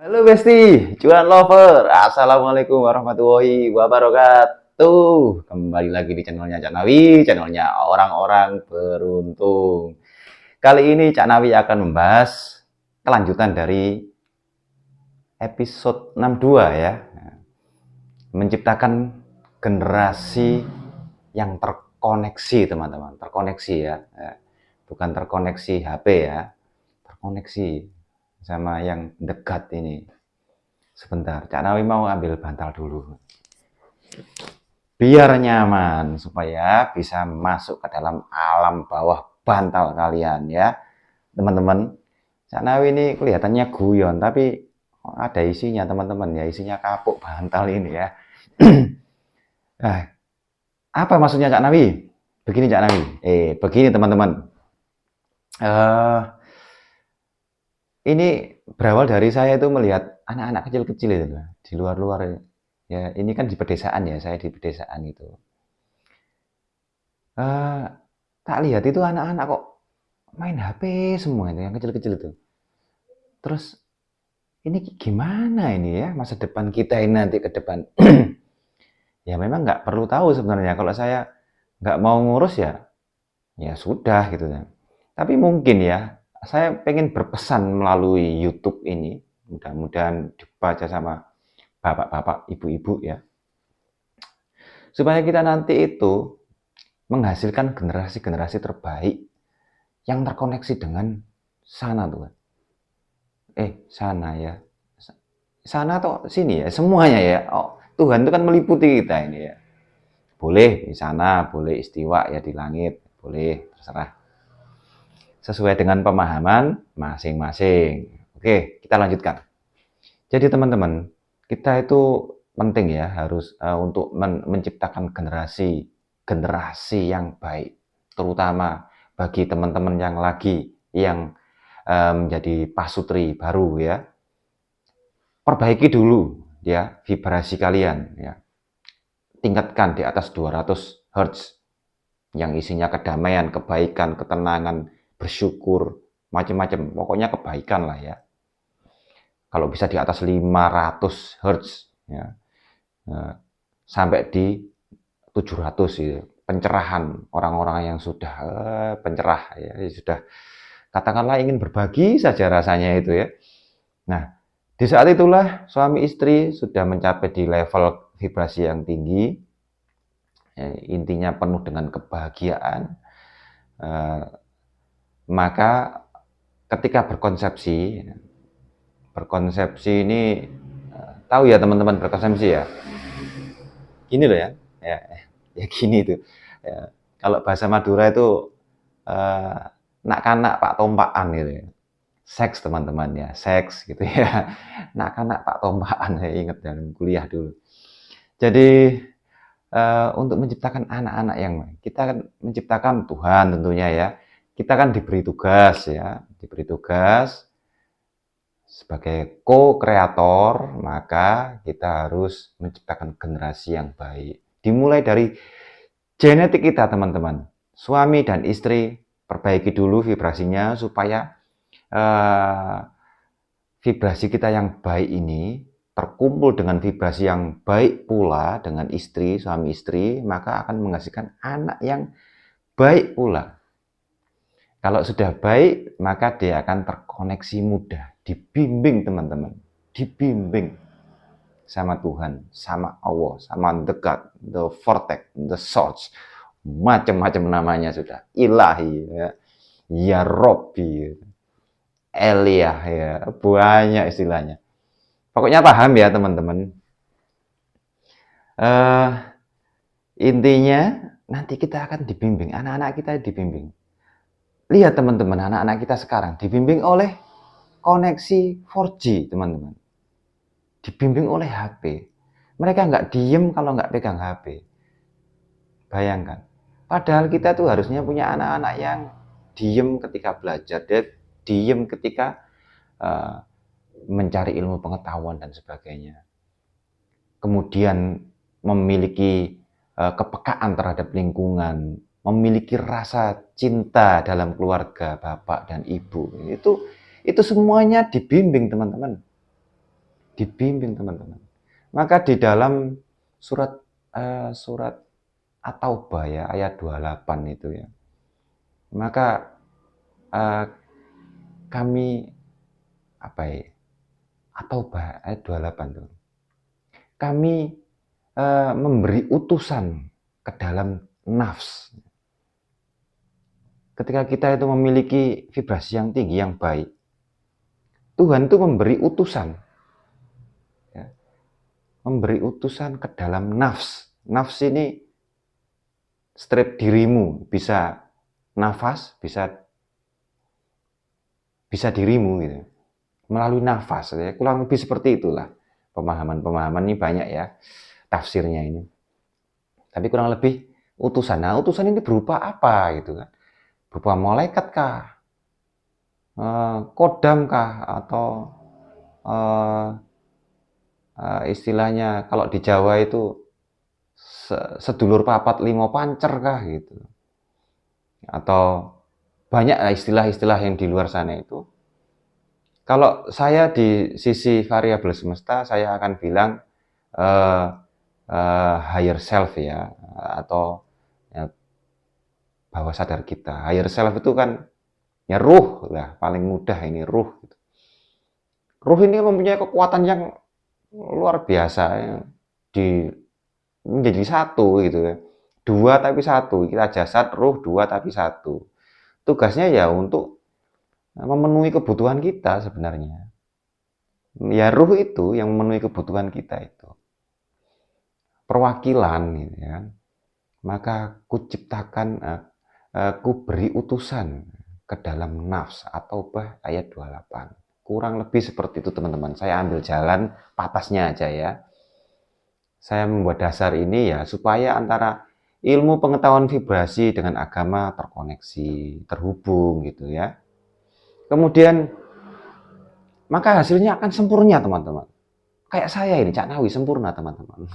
Halo Besti, cuan lover. Assalamualaikum warahmatullahi wabarakatuh. Kembali lagi di channelnya Cak Nawi, channelnya orang-orang beruntung. Kali ini Cak Nawi akan membahas kelanjutan dari episode 62 ya. Menciptakan generasi yang terkoneksi teman-teman. Terkoneksi ya. Bukan terkoneksi HP ya. Terkoneksi sama yang dekat ini. Sebentar, Cak Nawi mau ambil bantal dulu. Biar nyaman, supaya bisa masuk ke dalam alam bawah bantal kalian ya. Teman-teman, Cak Nawi ini kelihatannya guyon, tapi ada isinya teman-teman ya. Isinya kapuk bantal ini ya. Nah, apa maksudnya Cak Nawi? Begini Cak Nawi. Begini teman-teman. Ini berawal dari saya itu melihat anak-anak kecil-kecil itu di luar-luar ya. Ini kan di pedesaan ya, saya di pedesaan itu. Tak lihat itu anak-anak kok main HP semua itu, yang kecil-kecil itu. Terus ini gimana ini ya masa depan kita ini nanti ke depan? Ya memang nggak perlu tahu sebenarnya. Kalau saya nggak mau ngurus ya, ya sudah gitu ya. Tapi mungkin ya, saya pengen berpesan melalui YouTube ini. Mudah-mudahan dibaca sama bapak-bapak, ibu-ibu ya. Supaya kita nanti itu menghasilkan generasi-generasi terbaik yang terkoneksi dengan sana tuh. Sana ya. Sana atau sini ya, semuanya ya. Oh, Tuhan itu kan meliputi kita ini ya. Boleh di sana, boleh istiwa ya di langit, boleh terserah. Sesuai dengan pemahaman masing-masing. Oke, kita lanjutkan. Jadi teman-teman, kita itu penting ya harus untuk menciptakan generasi yang baik, terutama bagi teman-teman yang menjadi pasutri baru ya. Perbaiki dulu ya vibrasi kalian ya. Tingkatkan di atas 200 Hz yang isinya kedamaian, kebaikan, ketenangan, bersyukur, macam-macam. Pokoknya kebaikan lah ya. Kalau bisa di atas 500 Hz ya. Sampai di 700 ya. Pencerahan orang-orang yang sudah pencerah ya, sudah katakanlah ingin berbagi saja rasanya itu ya. Nah, di saat itulah suami istri sudah mencapai di level vibrasi yang tinggi, intinya penuh dengan kebahagiaan. Maka ketika berkonsepsi ini tahu ya teman-teman berkonsepsi ya. Gini loh ya, ya gini itu. Ya, kalau bahasa Madura itu nak kanak pak tompaan gitu ya. Seks teman-teman ya, seks gitu ya. Nak kanak pak tompaan, saya ingat dalam kuliah dulu. Jadi untuk menciptakan anak-anak yang kita kan menciptakan Tuhan tentunya ya. Kita kan diberi tugas ya, diberi tugas sebagai co-kreator, maka kita harus menciptakan generasi yang baik. Dimulai dari genetik kita teman-teman. Suami dan istri perbaiki dulu vibrasinya supaya vibrasi kita yang baik ini terkumpul dengan vibrasi yang baik pula dengan istri, suami istri, maka akan menghasilkan anak yang baik pula. Kalau sudah baik, maka dia akan terkoneksi mudah, dibimbing teman-teman, dibimbing sama Tuhan, sama Allah, sama the God, the vortex, the source, macam-macam namanya sudah, ilahi, ya Robbi, Eliyah, ya banyak istilahnya. Pokoknya paham ya teman-teman. Intinya nanti kita akan dibimbing, anak-anak kita dibimbing. Lihat teman-teman, anak-anak kita sekarang dibimbing oleh koneksi 4G teman-teman. Dibimbing oleh HP. Mereka nggak diem kalau nggak pegang HP. Bayangkan. Padahal kita tuh harusnya punya anak-anak yang diem ketika belajar, dia diem ketika mencari ilmu pengetahuan dan sebagainya. Kemudian memiliki kepekaan terhadap lingkungan, memiliki rasa cinta dalam keluarga bapak dan ibu. Itu semuanya dibimbing teman-teman. dibimbing teman-teman. Maka di dalam surat At-Taubah ya, ayat 28 itu ya. Maka kami At-Taubah ayat 28 tuh. Kami memberi utusan ke dalam nafs. Ketika kita itu memiliki vibrasi yang tinggi, yang baik, Tuhan itu memberi utusan. Ya, memberi utusan ke dalam nafs. Nafs ini strip dirimu, bisa nafas, bisa dirimu gitu. Melalui nafas, ya. Kurang lebih seperti itulah. Pemahaman ini banyak ya, tafsirnya ini. Tapi kurang lebih utusan. Nah, utusan ini berupa apa gitu kan? Berupa malaikat kah? Kodam kah? Atau istilahnya kalau di Jawa itu sedulur papat limo pancer kah gitu. Atau banyak istilah-istilah yang di luar sana itu. Kalau saya di sisi variabel semesta, saya akan bilang higher self ya, atau ya, bawah sadar kita. Higher self itu kan ya ruh lah, paling mudah ini ruh. Ruh ini mempunyai kekuatan yang luar biasa ya, menjadi satu gitu ya. Dua tapi satu, kita jasad, ruh, dua tapi satu. Tugasnya ya untuk memenuhi kebutuhan kita sebenarnya. Ya ruh itu yang memenuhi kebutuhan kita itu. Perwakilan gitu ya. Maka kuciptakan, ku beri utusan ke dalam nafs atau ayat 28. Kurang lebih seperti itu teman-teman. Saya ambil jalan patasnya aja ya. Saya membuat dasar ini ya supaya antara ilmu pengetahuan vibrasi dengan agama terkoneksi, terhubung gitu ya. Kemudian maka hasilnya akan sempurna teman-teman. Kayak saya ini, Cak Nawi sempurna teman-teman.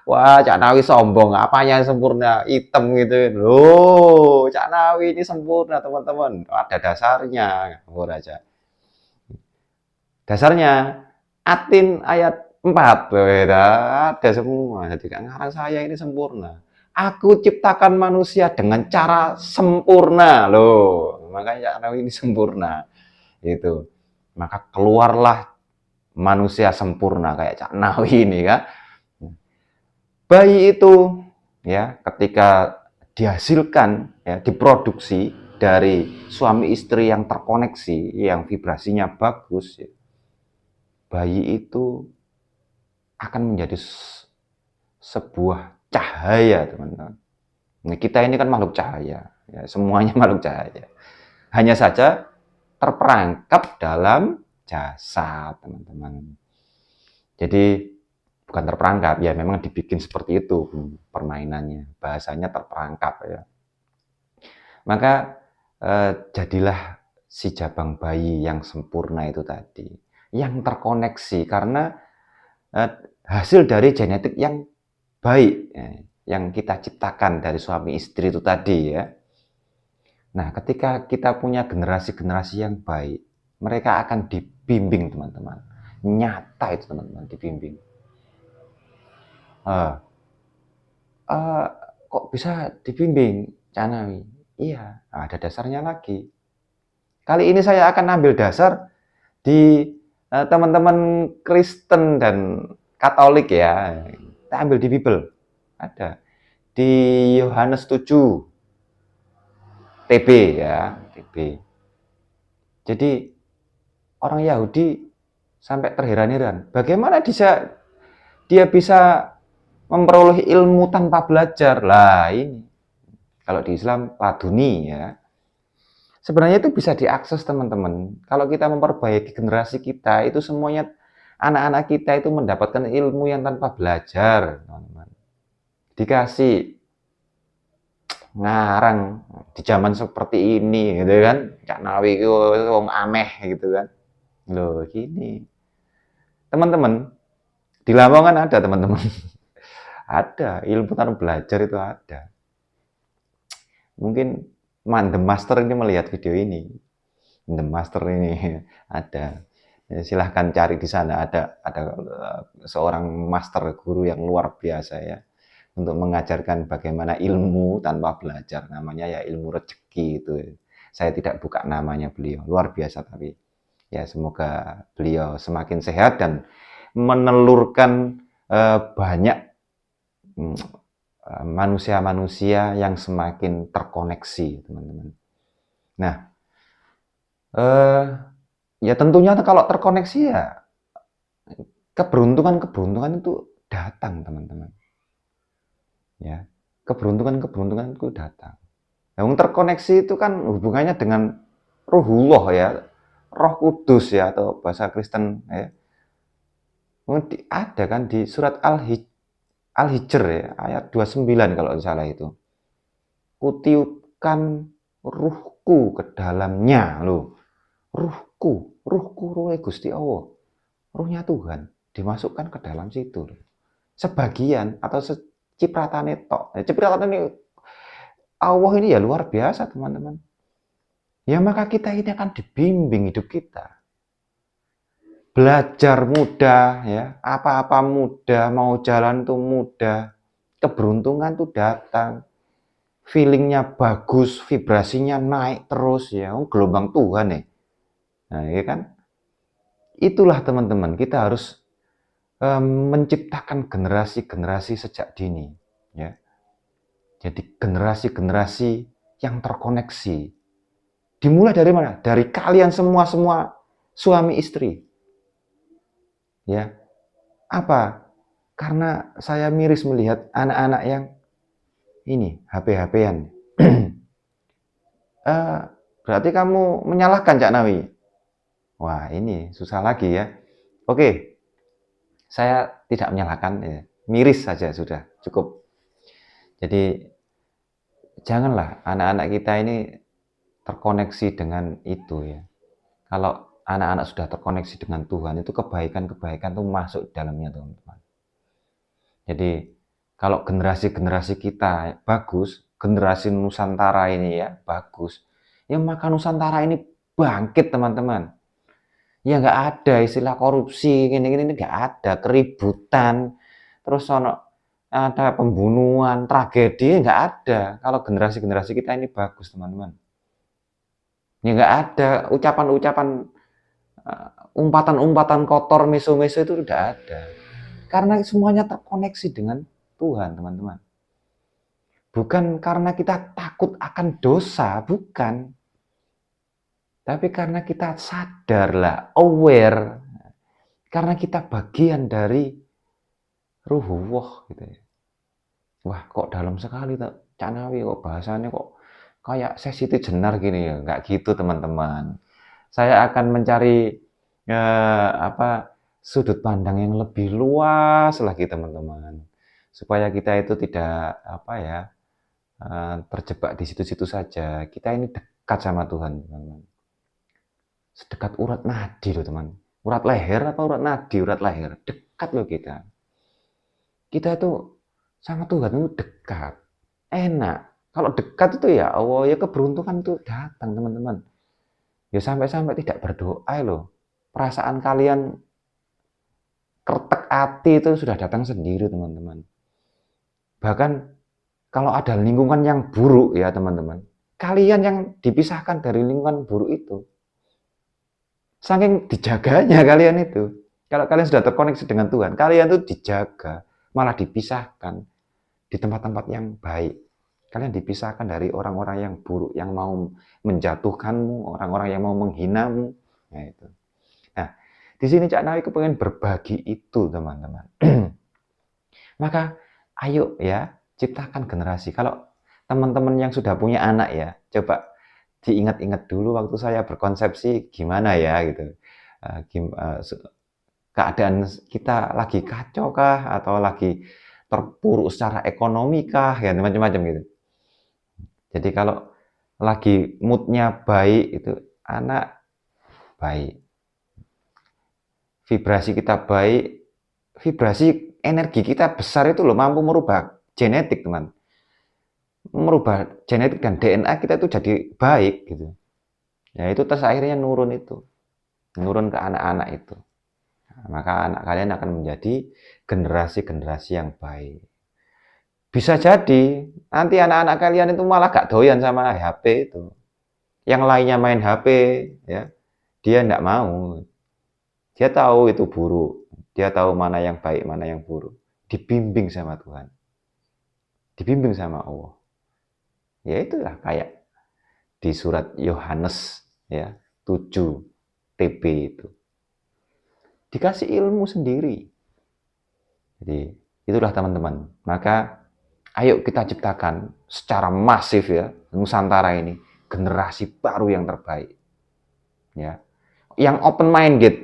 Wah, Cak Nawi sombong, apanya sempurna? Hitam gitu. Loh, Cak Nawi ini sempurna teman-teman. Ada dasarnya, aja. Dasarnya Atin ayat 4, ada semua. Jadi kan ngarang saya ini sempurna. Aku ciptakan manusia dengan cara sempurna loh. Makanya Cak Nawi ini sempurna. Itu. Maka keluarlah manusia sempurna kayak Cak Nawi ini kan. Bayi itu ya ketika dihasilkan ya diproduksi dari suami istri yang terkoneksi, yang vibrasinya bagus ya, bayi itu akan menjadi sebuah cahaya teman-teman. Nah, kita ini kan makhluk cahaya, ya, semuanya makhluk cahaya. Hanya saja terperangkap dalam jasad teman-teman. Jadi bukan terperangkap ya, memang dibikin seperti itu permainannya, bahasanya terperangkap ya. Maka jadilah si jabang bayi yang sempurna itu tadi, yang terkoneksi karena hasil dari genetik yang baik ya, yang kita ciptakan dari suami istri itu tadi ya. Nah, ketika kita punya generasi-generasi yang baik, mereka akan dibimbing teman-teman. Nyata itu teman-teman, dibimbing. Kok bisa dibimbing, Cak Nawi? Iya, ada dasarnya lagi. Kali ini saya akan ambil dasar di teman-teman Kristen dan Katolik ya. Kita ambil di Bible. Ada. Di Yohanes 7. TB ya, TB. Jadi orang Yahudi sampai terheran-heran. Bagaimana dia bisa memperoleh ilmu tanpa belajar? Lah ini. Kalau di Islam laduni ya. Sebenarnya itu bisa diakses teman-teman. Kalau kita memperbaiki generasi kita, itu semuanya anak-anak kita itu mendapatkan ilmu yang tanpa belajar, teman-teman. Dikasih ngarang di zaman seperti ini gitu kan. Cak Nawi itu wong ameh gitu kan. Loh, gini. Teman-teman, di Lamongan ada teman-teman. Ada, ilmu tanpa belajar itu ada. Mungkin The Master ini melihat video ini. The Master ini ada. Ya, silahkan cari di sana, ada seorang master guru yang luar biasa ya untuk mengajarkan bagaimana ilmu tanpa belajar, namanya ya ilmu rezeki itu. Saya tidak buka namanya, beliau luar biasa, tapi ya semoga beliau semakin sehat dan menelurkan banyak manusia-manusia yang semakin terkoneksi, teman-teman. Nah, ya tentunya kalau terkoneksi ya keberuntungan itu datang, teman-teman. Ya, keberuntungan itu datang. Yang terkoneksi itu kan hubungannya dengan Ruhullah ya, Roh Kudus ya, atau bahasa Kristen ya. Ada kan di surat Al-Hijr ya, ayat 29 kalau tidak salah itu. Kutiupkan ruhku ke dalamnya loh. Ruhku ruhe Gusti Allah. Ruhnya Tuhan dimasukkan ke dalam situ. Sebagian atau cipratan tok. Cipratan ini Allah ini ya luar biasa, teman-teman. Ya maka kita ini akan dibimbing hidup kita. Belajar mudah ya, apa-apa mudah, mau jalan tuh mudah. Keberuntungan tuh datang. Feelingnya bagus, vibrasinya naik terus ya. Gelombang Tuhan ya. Nah, ya kan? Itulah teman-teman, kita harus menciptakan generasi-generasi sejak dini ya. Jadi generasi-generasi yang terkoneksi. Dimulai dari mana? Dari kalian semua suami istri. Ya. Apa? Karena saya miris melihat anak-anak yang ini HP-HPan. Berarti kamu menyalahkan Cak Nawi. Wah, ini susah lagi ya. Oke. Saya tidak menyalahkan ya. Miris saja sudah cukup. Jadi janganlah anak-anak kita ini terkoneksi dengan itu ya. Kalau anak-anak sudah terkoneksi dengan Tuhan, itu kebaikan-kebaikan itu masuk di dalamnya, teman-teman. Jadi kalau generasi-generasi kita bagus, generasi Nusantara ini ya bagus, ya maka Nusantara ini bangkit, teman-teman. Ya nggak ada istilah korupsi, gini-gini nggak ada, keributan, terus ada pembunuhan, tragedi, nggak ada. Kalau generasi-generasi kita ini bagus, teman-teman. Ya nggak ada ucapan-ucapan, umpatan-umpatan kotor, meso-meso itu tidak ada. Karena semuanya terkoneksi dengan Tuhan, teman-teman. Bukan karena kita takut akan dosa, bukan. Tapi karena kita sadarlah, aware. Karena kita bagian dari Ruhullah gitu ya. Wah, kok dalam sekali Cak Nawi, kok bahasanya kok kayak Siti Jenar gini ya. Nggak gitu, teman-teman. Saya akan mencari sudut pandang yang lebih luas lagi, teman-teman, supaya kita itu tidak terjebak di situ-situ saja. Kita ini dekat sama Tuhan, teman-teman. Sedekat urat nadi loh, teman. Urat leher apa urat nadi? Urat leher. Dekat loh kita. Kita itu sama Tuhan itu dekat. Enak. Kalau dekat itu ya Allah, ya keberuntungan itu datang, teman-teman. Ya sampai-sampai tidak berdoa loh. Perasaan kalian kertek hati itu sudah datang sendiri, teman-teman. Bahkan kalau ada lingkungan yang buruk ya, teman-teman, kalian yang dipisahkan dari lingkungan buruk itu, saking dijaganya kalian itu, kalau kalian sudah terkoneksi dengan Tuhan, kalian itu dijaga, malah dipisahkan di tempat-tempat yang baik. Kalian dipisahkan dari orang-orang yang buruk, yang mau menjatuhkanmu, orang-orang yang mau menghinamu. Nah, itu. Nah, di sini Cak Nawi kepengen berbagi itu, teman-teman. Maka, ayo ya, ciptakan generasi. Kalau teman-teman yang sudah punya anak ya, coba diingat-ingat dulu waktu saya berkonsepsi gimana ya gitu. Keadaan kita lagi kacau kah, atau lagi terpuruk secara ekonomi kah, ya macam-macam gitu. Jadi kalau lagi moodnya baik, itu anak baik. Vibrasi kita baik, vibrasi energi kita besar itu loh, mampu merubah genetik, teman. Merubah genetik dan DNA kita itu jadi baik gitu. Ya itu terus akhirnya nurun itu. nurun ke anak-anak itu. Nah, maka anak kalian akan menjadi generasi-generasi yang baik. Bisa jadi nanti anak-anak kalian itu malah gak doyan sama HP itu. Yang lainnya main HP, ya, dia enggak mau. Dia tahu itu buruk. Dia tahu mana yang baik, mana yang buruk. Dibimbing sama Tuhan. Dibimbing sama Allah. Ya itulah kayak di surat Yohanes ya 7 TB itu. Dikasih ilmu sendiri. Jadi itulah teman-teman. Maka ayo kita ciptakan secara masif ya Nusantara ini generasi baru yang terbaik. Ya. Yang open minded.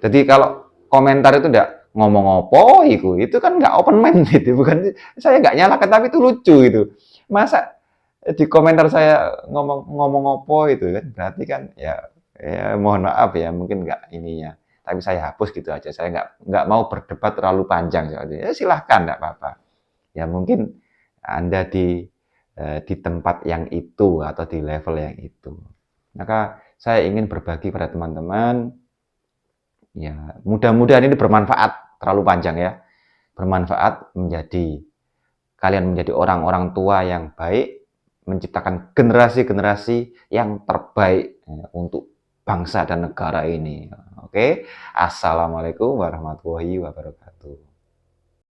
Jadi kalau komentar itu enggak ngomong apa itu kan nggak open minded, bukan saya nggak nyalakan tapi itu lucu itu. Masa di komentar saya ngomong apa itu kan berarti kan ya mohon maaf ya mungkin nggak ininya tapi saya hapus gitu aja, saya nggak mau berdebat terlalu panjang ya silahkan nggak apa-apa ya, mungkin Anda di tempat yang itu atau di level yang itu, maka saya ingin berbagi pada teman-teman ya, mudah-mudahan ini bermanfaat, terlalu panjang ya, bermanfaat kalian menjadi orang-orang tua yang baik, menciptakan generasi-generasi yang terbaik untuk bangsa dan negara ini. Oke, Assalamualaikum warahmatullahi wabarakatuh.